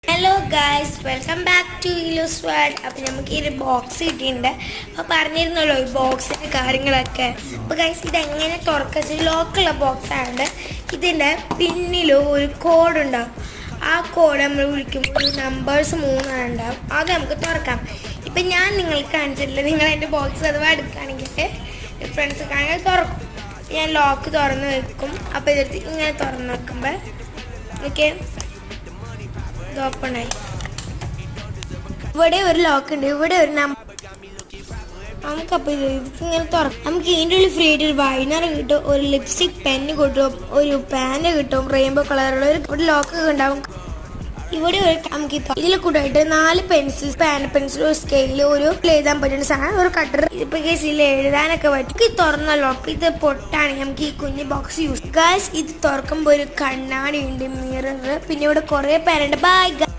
Hello guys, welcome back to ഇലൂസ് world. അപ്പം നമുക്ക് ഈ ഒരു ബോക്സ് കിട്ടിയിട്ടുണ്ട്. അപ്പോൾ പറഞ്ഞിരുന്നല്ലോ ഈ ബോക്സിൻ്റെ കാര്യങ്ങളൊക്കെ. അപ്പോൾ ഗായ്സ് ഇതെങ്ങനെ തുറക്കുക, ലോക്കുള്ള ബോക്സ് ആയതുകൊണ്ട് ഇതിൻ്റെ പിന്നിലും ഒരു കോഡ് ഉണ്ടാവും. ആ കോഡ് നമ്മൾ വിളിക്കുമ്പോൾ നമ്പേഴ്സ് 3 ഉണ്ടാവും. അത് നമുക്ക് തുറക്കാം. ഇപ്പം ഞാൻ നിങ്ങൾക്ക് കാണിച്ചിട്ടില്ല, നിങ്ങൾ എൻ്റെ ബോക്സ് അഥവാ എടുക്കുകയാണെങ്കിൽ ഫ്രണ്ട്സ് ആണെങ്കിൽ തുറക്കും. ഞാൻ ലോക്ക് തുറന്ന് വെക്കും. അപ്പോൾ ഇതെടുത്ത് ഇങ്ങനെ തുറന്ന് വെക്കുമ്പോൾ ഓക്കെ ഓപ്പണായി. ഇവിടെ ഒരു ലോക്ക് ഉണ്ട്, ഇവിടെ ഒരു നമ്പർ. നമുക്കപ്പോൾ ഇങ്ങനെ തുറക്കും. നമുക്ക് ഇതിൻ്റെ ഉള്ളിൽ ഫ്രീ ആയിട്ട് ഒരു വൈനർ കിട്ടും, ഒരു ലിപ്സ്റ്റിക് പെന്ന് കിട്ടും, ഒരു പാന് കിട്ടും, റെയിൻബോ കളറുള്ള ഒരു ലോക്ക് ഉണ്ടാവും. ഇവിടെ ഒരു നമുക്ക് ഇതിൽ കൂടായിട്ട് 4 പെൻസിൽ, പെൻസിൽ, ഒരു സ്കെയിൽ, ഒരു എഴുതാൻ പറ്റുന്ന സാധനം, ഒരു കട്ടർ. ഇപ്പൊ കേസിൽ എഴുതാനൊക്കെ പറ്റും. ഇത് തുറന്ന ലോക്ക്, ഇത് പൊട്ടാണെങ്കിൽ നമുക്ക് ഈ കുഞ്ഞു ബോക്സ് യൂസ്. ഗായ്സ് ഇത് തുറക്കുമ്പോൾ ഒരു കണ്ണാടി ഉണ്ട്, മിറർ, പിന്നെ ഇവിടെ കുറെ പേരുണ്ട്. ബൈ.